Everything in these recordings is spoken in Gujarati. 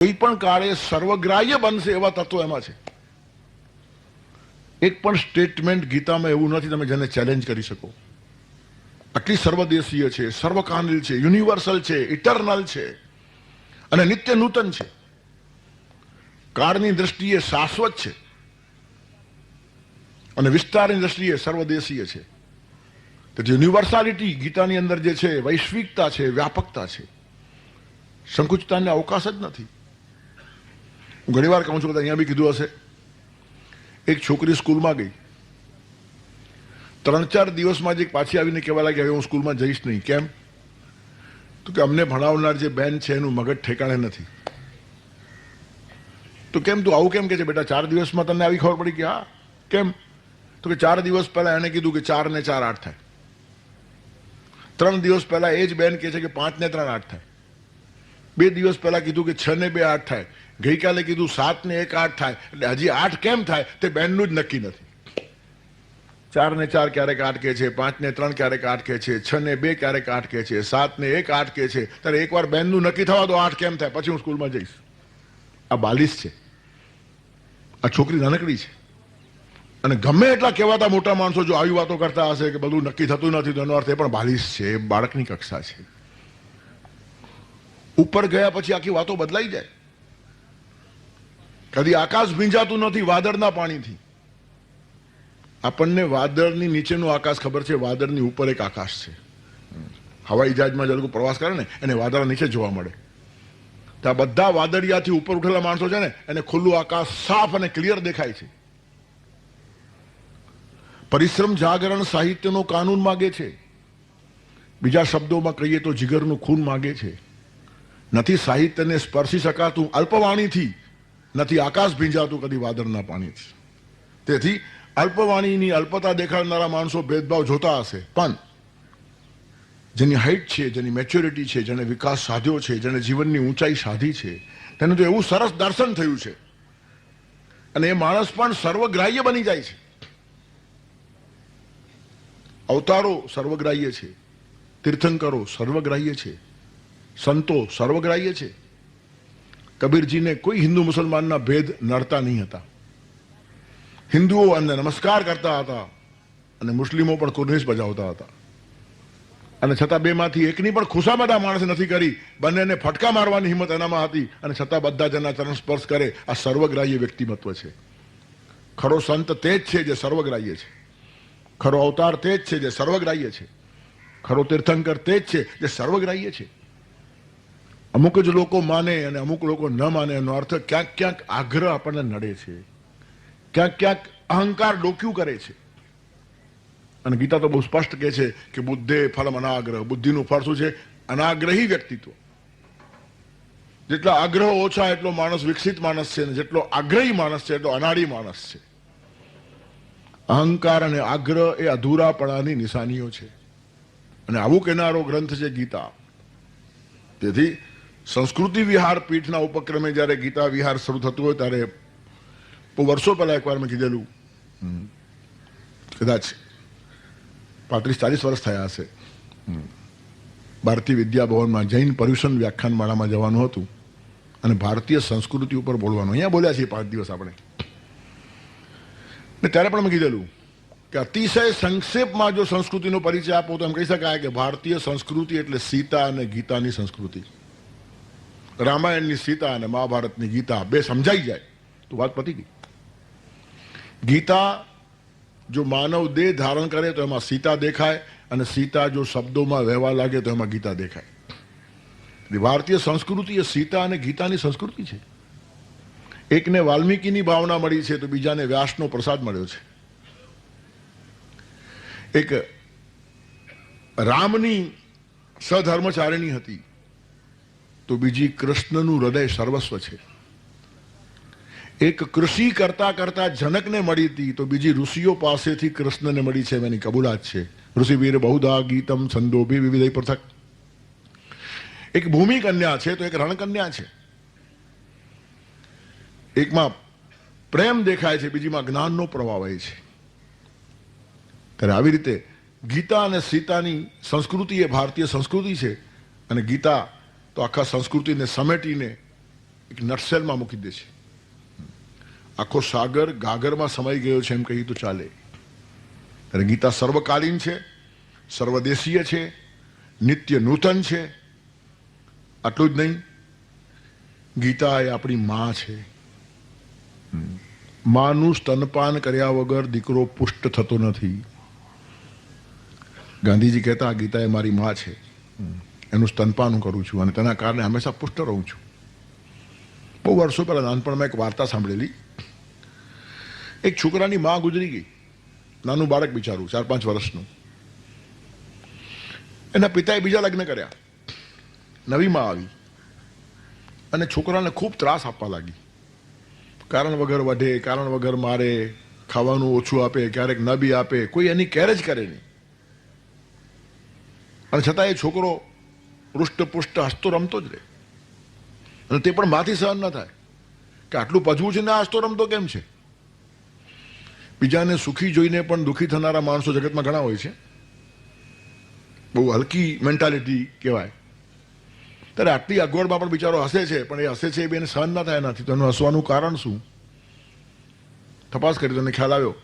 કોઈ પણ કાળે સર્વગ્રાહ્ય બનશે એવા તત્વો એમાં છે. એક પણ સ્ટેટમેન્ટ ગીતામાં એવું નથી તમે જેને ચેલેન્જ કરી શકો. આટલી સર્વદેશીય છે, સર્વકાલિલ છે, યુનિવર્સલ છે, ઇટરનલ છે અને નિત્ય નૂતન છે. કાળની દ્રષ્ટિએ શાશ્વત છે અને વિસ્તારની દ્રષ્ટિએ સર્વદેશીય છે. તો યુનિવર્સાલિટી ગીતાની અંદર જે છે, વૈશ્વિકતા છે, વ્યાપકતા છે, સંકુચતાને અવકાશ જ નથી. હું ઘણી વાર કહું છું કે અહીંયા બી કીધું હશે, એક છોકરી સ્કૂલમાં ગઈ, 3-4 દિવસમાં જ પાછી આવીને કહેવા લાગી હવે હું સ્કૂલમાં જઈશ નહીં. કેમ? તો કે અમને ભણાવનાર જે બેન છે એનું મગજ ઠેકાણે નથી. તો કેમ તું આવું કેમ કે છે બેટા? 4 દિવસમાં તને આવી ખબર પડી કે હા કેમ? તો કે 4 દિવસ પહેલા એને કીધું કે 4 ને 4 8 થાય. 3 દિવસ પહેલા એ જ બેન કહે છે કે 5 ને 3 8 થાય. 2 દિવસ પહેલા કીધું કે 6 ને 2 8 થાય. ગઈકાલે કીધું 7 ને 1 8 થાય. એટલે હજી 8 કેમ થાય તે બેનનું જ નક્કી નથી. 4 ને 4 ક્યારેક 8 કહે છે, 5 ને 3 ક્યારેક 8 કહે છે, 6 ને 2 ક્યારેક 8 કહે છે, 7 ને 1 8 કહે છે. ત્યારે એકવાર બેનનું નક્કી થવા દો 8 કેમ થાય, પછી હું સ્કૂલમાં જઈશ. આ બાલિશ છે. આ છોકરી નાનકડી છે અને ગમે એટલા કહેવાતા મોટા માણસો જો આવી વાતો કરતા હશે કે બધું નક્કી થતું નથી તો એનો અર્થ એ પણ બાલિશ છે, બાળકની કક્ષા છે. ઉપર ગયા પછી આખી વાતો બદલાઈ જાય. કદી આકાશ ભીંજાતું નથી વાદળના પાણીથી. આપણને વાદળની નીચેનું આકાશ ખબર છે, વાદળની ઉપર એક આકાશ છે. હવાઈ જહાજમાં જે લોકો પ્રવાસ કરે ને એને વાદળ નીચે જોવા મળે. તો આ બધા વાદળિયાથી ઉપર ઉઠેલા માણસો છે ને એને ખુલ્લું આકાશ સાફ અને ક્લિયર દેખાય છે. પરિશ્રમ જાગરણ સાહિત્યનો કાનૂન માગે છે. બીજા શબ્દોમાં કહીએ તો જીગરનું ખૂન માગે છે. નથી સાહિત્યને સ્પર્શી શકાતું અલ્પવાણીથી, નથી આકાશ ભીંજાતું કદી વાદળના પાણીથી. તેથી અલ્પવાણીની અલ્પતા દેખાડનારા માણસો ભેદભાવ જોતા હશે, પણ જેની હાઈટ છે, જેની મેચ્યોરિટી છે, જેને વિકાસ સાધ્યો છે, જેને જીવનની ઊંચાઈ સાધી છે, તેને તો એવું સરસ દર્શન થયું છે અને એ માણસ પણ સર્વગ્રાહ્ય બની જાય છે. અવતારો સર્વગ્રાહ્ય છે, તીર્થંકરો સર્વગ્રાહ્ય છે, સંતો સર્વગ્રાહ્ય છે. કબીરજીને કોઈ હિન્દુ મુસલમાનના ભેદ નડતા નહીં હતા. હિન્દુઓ એમને નમસ્કાર કરતા હતા અને મુસ્લિમો પણ કુર્નિશ બજાવતા હતા. અને છતાં બેમાંથી એકની પણ ખુશામત આ માણસે નથી કરી. બંનેને ફટકા મારવાની હિંમત એનામાં હતી અને છતાં બધા જના ચરણ સ્પર્શ કરે. આ સર્વગ્રાહ્ય વ્યક્તિમત્વ છે. ખરો સંત તે જ છે જે સર્વગ્રાહ્ય છે. ખરો અવતાર તે જ છે જે સર્વગ્રાહ્ય છે. ખરો તીર્થંકર તે જ છે જે સર્વગ્રાહ્ય છે. અમુક જ લોકો માને અને અમુક લોકો ન માને એનો અર્થ ક્યાંક ક્યાંક આગ્રહ આપણને નડે છે, ક્યાંક ક્યાંક અહંકાર ડોક્યું કરે છે. અને ગીતા તો બહુ સ્પષ્ટ કહે છે કે બુદ્ધે ફલમ અનાગ્રહ. બુદ્ધિનું ફળ શું છે? અનાગ્રહી વ્યક્તિત્વ. જેટલા આગ્રહ ઓછા એટલો માણસ વિકસિત માણસ છે અને જેટલો આગ્રહી માણસ છે એટલો અનાડી માણસ છે. અહંકાર અને આગ્રહ એ અધૂરાપણાની નિશાનીઓ છે અને આવું કહેનારો ગ્રંથ છે ગીતા. તેથી સંસ્કૃતિ વિહાર પીઠના ઉપક્રમે જ્યારે ગીતા વિહાર શરૂ થતું હોય ત્યારે બહુ વર્ષો પહેલા એકવાર મેં કીધેલું, કદાચ 35-40 વર્ષ થયા હશે, ભારતીય વિદ્યાભવનમાં જૈન પર્યુષણ વ્યાખ્યાનમાળામાં જવાનું હતું અને ભારતીય સંસ્કૃતિ ઉપર બોલવાનું. અહીંયા બોલ્યા છીએ 5 દિવસ આપણે. ને ત્યારે પણ મેં કીધેલું કે અતિશય સંક્ષેપમાં જો સંસ્કૃતિનો પરિચય આપો તો એમ કહી શકાય કે ભારતીય સંસ્કૃતિ એટલે સીતા અને ગીતાની સંસ્કૃતિ. રામાયણની સીતા અને મહાભારતની ગીતા બે સમજાઈ જાય તો વાત પતી ગઈ. ગીતા જો માનવ દેહ ધારણ કરે તો એમાં સીતા દેખાય અને સીતા જો શબ્દોમાં વહેવા લાગે તો એમાં ગીતા દેખાય. ભારતીય સંસ્કૃતિ એ સીતા અને ગીતાની સંસ્કૃતિ છે. એકને વાલ્મીકીની ભાવના મળી છે તો બીજાને વ્યાસનો પ્રસાદ મળ્યો છે. એક રામની સધર્મચારિણી હતી તો બીજી કૃષ્ણનું હૃદય સર્વસ્વ છે. એક કૃષિ કરતા કરતા જનકને મળી હતી તો બીજી ઋષિઓ પાસેથી કૃષ્ણને મળી છે એની કબૂલાત છે. ઋષિવીર બહુધા ગીતમ છંદોભી વિવિધ પૃથક. એક ભૂમિ કન્યા છે તો એક રણકન્યા છે. એકમાં પ્રેમ દેખાય છે, બીજીમાં જ્ઞાનનો પ્રવાહ વહે છે. ત્યારે આવી રીતે ગીતા અને સીતાની સંસ્કૃતિ એ ભારતીય સંસ્કૃતિ છે અને ગીતા તો આખા સંસ્કૃતિને સમેટીને એક નટસેલમાં મૂકી દે છે. આખો સાગર ગાગરમાં સમાઈ ગયો છે એમ કહીએ તો ચાલે. ત્યારે ગીતા સર્વકાલીન છે, સર્વદેશીય છે, નિત્ય નૂતન છે. આટલું જ નહીં, ગીતા એ આપણી માં છે. માનું સ્તનપાન કર્યા વગર દીકરો પુષ્ટ થતો નથી. ગાંધીજી કહેતા ગીતા એ મારી માં છે, એનું સ્તનપાન હું કરું છું અને તેના કારણે હંમેશા પુષ્ટ રહું છું. બહુ વર્ષો પહેલા નાનપણમાં એક વાર્તા સાંભળેલી. એક છોકરાની માં ગુજરી ગઈ, નાનું બાળક બિચારું 4-5 વર્ષનું. એના પિતાએ બીજા લગ્ન કર્યા, નવી માં આવી અને છોકરાને ખૂબ ત્રાસ આપવા લાગી. કારણ વગર વઢે, કારણ વગર મારે, ખાવાનું ઓછું આપે, ક્યારેક ન બી આપે, કોઈ એની કેર જ કરે નહીં. અને છતાં એ છોકરો પૃષ્ઠ હસતો રમતો જ રહે. અને તે પણ માથી સહન ન થાય કે આટલું પજવું છે ને હસતો રમતો કેમ છે. બીજાને સુખી જોઈને પણ દુઃખી થનારા માણસો જગતમાં ઘણા હોય છે. બહુ હલકી મેન્ટાલિટી કહેવાય. ત્યારે આટલી અગવડમાં પણ બિચારો હસે છે, પણ એ હસે છે એ બેને સહન ના થાય નથી. તો એનું હસવાનું કારણ શું? તપાસ કરી તો એને ખ્યાલ આવ્યો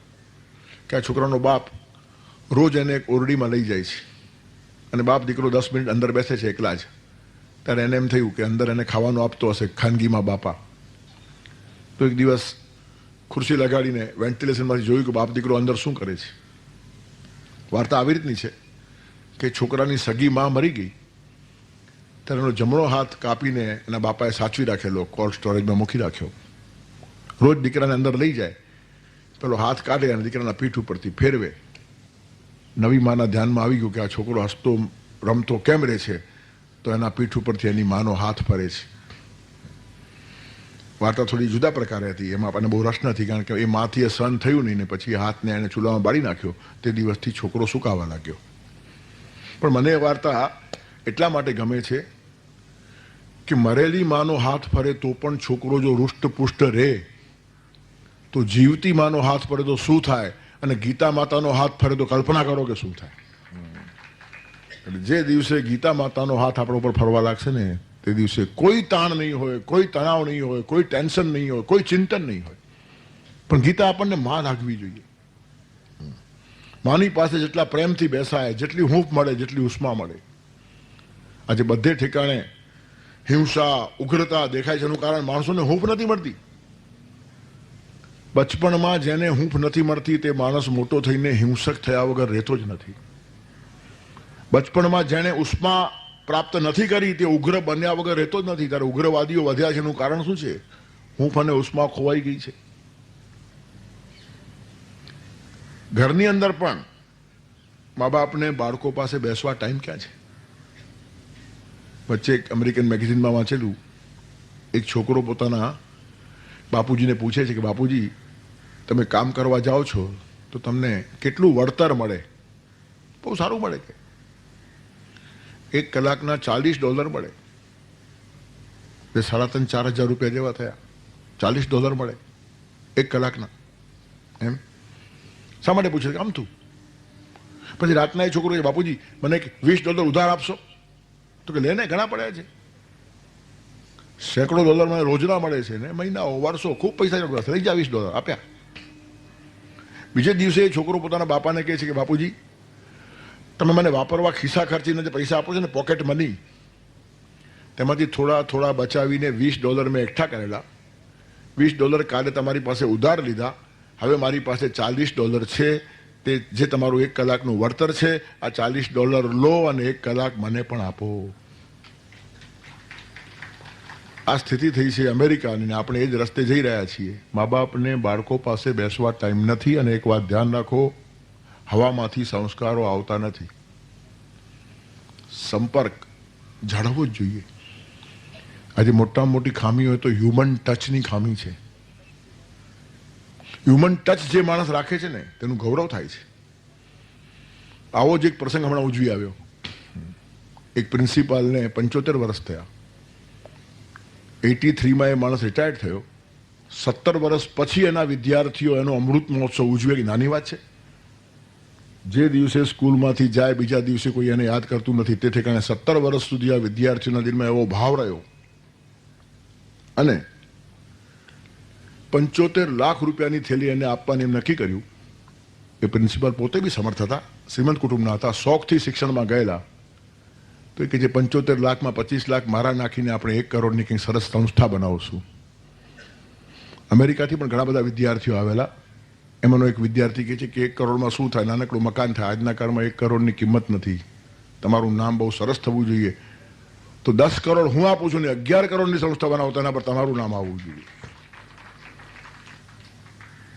કે આ છોકરાનો બાપ રોજ એને એક ઓરડીમાં લઈ જાય છે અને બાપ દીકરો 10 મિનિટ અંદર બેસે છે એકલા જ. ત્યારે એને એમ થયું કે અંદર એને ખાવાનું આપતો હશે ખાનગીમાં બાપા. તો એક દિવસ ખુરશી લગાડીને વેન્ટિલેશનમાંથી જોયું કે બાપ દીકરો અંદર શું કરે છે. વાર્તા આવી રીતની છે કે છોકરાની સગી માં મરી ગઈ ત્યારે એનો જમણો હાથ કાપીને એના બાપાએ સાચવી રાખેલો, કોલ્ડ સ્ટોરેજમાં મૂકી રાખ્યો. રોજ દીકરાને અંદર લઈ જાય, પેલો હાથ કાઢે અને દીકરાના પીઠ ઉપરથી ફેરવે. નવી માના ધ્યાનમાં આવી ગયું કે આ છોકરો હસતો રમતો કેમ રહે છે, તો એના પીઠ ઉપરથી એની માનો હાથ ફરે છે. વાર્તા થોડી જુદા પ્રકારે હતી, એમાં આપણને બહુ રસ નથી, કારણ કે એ માથી એ સહન થયું નહીં ને પછી હાથને એને ચૂલામાં બાળી નાખ્યો. તે દિવસથી છોકરો સુકાવા લાગ્યો. પણ મને એ વાર્તા એટલા માટે ગમે છે કે મરેલી માનો હાથ ફરે તો પણ છોકરો જો રૂષ્ટપુષ્ટ રહે તો જીવતી માનો હાથ ફરે તો શું થાય, અને ગીતા માતાનો હાથ ફરે તો કલ્પના કરો કે શું થાય. એટલે જે દિવસે ગીતા માતાનો હાથ આપણા ઉપર ફરવા લાગશે ને તે દિવસે કોઈ તાણ નહીં હોય, કોઈ તણાવ નહીં હોય, કોઈ ટેન્શન નહીં હોય, કોઈ ચિંતન નહીં હોય. પણ ગીતા આપણને માં લાગવી જોઈએ. માની પાસે જેટલા પ્રેમથી બેસાય, જેટલી હૂંફ મળે, જેટલી ઉષ્મા મળે. આજે બધે ઠેકાણે હિંસા, ઉગ્રતા દેખાય છે. એનું કારણ માણસોને હૂંફ નથી મળતી. બચપણમાં જેને હૂંફ નથી મળતી તે માણસ મોટો થઈને હિંસક થયા વગર રહેતો જ નથી. બચપણમાં જેને ઉષ્મા પ્રાપ્ત નથી કરી તે ઉગ્ર બન્યા વગર રહેતો જ નથી. ત્યારે ઉગ્રવાદીઓ વધ્યા છે. એનું કારણ શું છે? હૂંફ અને ઉષ્મા ખોવાઈ ગઈ છે. ઘરની અંદર પણ મા બાપને બાળકો પાસે બેસવા ટાઈમ ક્યાં છે? વચ્ચે એક અમેરિકન મેગેઝિનમાં વાંચેલું, એક છોકરો પોતાના બાપુજીને પૂછે છે કે બાપુજી, તમે કામ કરવા જાઓ છો તો તમને કેટલું વળતર મળે? બહુ સારું મળે કે 1 કલાકના $40 મળે. એ 3,500-4,000 રૂપિયા જેવા થયા. $40 મળે 1 કલાકના. એમ શા માટે પૂછે કે આમ તું? પછી રાતના એ છોકરો કે બાપુજી મને $20 ઉધાર આપશો? તો કે લેને, ઘણા પડ્યા છે. સેંકડો ડોલર મને રોજના મળે છે ને, મહિનાઓ, વર્ષો, ખૂબ પૈસા લઈ જા. $20 આપ્યા. બીજે દિવસે એ છોકરો પોતાના બાપાને કહે છે કે બાપુજી, તમે મને વાપરવા ખિસ્સા ખર્ચીને જે પૈસા આપો છો ને, પોકેટ મની, તેમાંથી થોડા થોડા બચાવીને $20 મેં એકઠા કરેલા. $20 કાલે તમારી પાસે ઉધાર લીધા. હવે મારી પાસે $40 છે. તે જે તમારું 1 કલાકનું વળતર છે, આ $40 લો અને 1 કલાક મને પણ આપો. આ સ્થિતિ થઈ છે અમેરિકાની. આપણે એ જ રસ્તે જઈ રહ્યા છીએ. મા બાપને બાળકો પાસે બેસવા ટાઈમ નથી. અને એક વાત ધ્યાન રાખો, હવામાંથી સંસ્કારો આવતા નથી. સંપર્ક જાળવવો જ જોઈએ. આજે મોટામાં મોટી ખામી હોય તો હ્યુમન ટચની ખામી છે. હ્યુમન ટચ જે માણસ રાખે છે ને તેનું ગૌરવ થાય છે. આવો જ એક પ્રસંગ હમણાં ઉજવી આવ્યો. એક પ્રિન્સિપાલને 75 વર્ષ થયા. 83માં એ માણસ રિટાયર્ડ થયો. 17 વર્ષ પછી એના વિદ્યાર્થીઓ એનો અમૃત મહોત્સવ ઉજવે કે નાની વાત છે? જે દિવસે સ્કૂલમાંથી જાય બીજા દિવસે કોઈ એને યાદ કરતું નથી. તે ઠેકાણે 17 વર્ષ સુધી આ વિદ્યાર્થીઓના દિલમાં એવો ભાવ રહ્યો અને 75 લાખ રૂપિયાની થેલી એને આપવાની એમ નક્કી કર્યું. એ પ્રિન્સિપાલ પોતે બી સમર્થ હતા, શ્રીમંત કુટુંબના હતા, શોખથી શિક્ષણમાં ગયેલા. તો કે જે 75 લાખમાં 25 લાખ મારા નાખીને આપણે 1 કરોડની કંઈક સરસ સંસ્થા બનાવશું. અમેરિકાથી પણ ઘણા બધા વિદ્યાર્થીઓ આવેલા. એમાંનો એક વિદ્યાર્થી કહે છે કે 1 કરોડમાં શું થાય, નાનકડું મકાન થાય. આજના કાળમાં 1 કરોડની કિંમત નથી. તમારું નામ બહુ સરસ થવું જોઈએ. તો 10 કરોડ હું આપું છું ને 11 કરોડની સંસ્થા બનાવો, તેના પર તમારું નામ આવવું જોઈએ.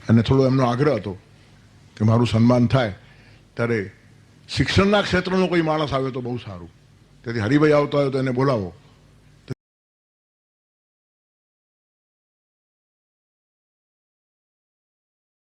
અને થોડો એમનો આગ્રહ હતો કે મારું સન્માન થાય ત્યારે શિક્ષણના ક્ષેત્રનો કોઈ માણસ આવે તો બહુ સારું. તેથી હરિભાઈ આવતો હોય તો એને બોલાવો.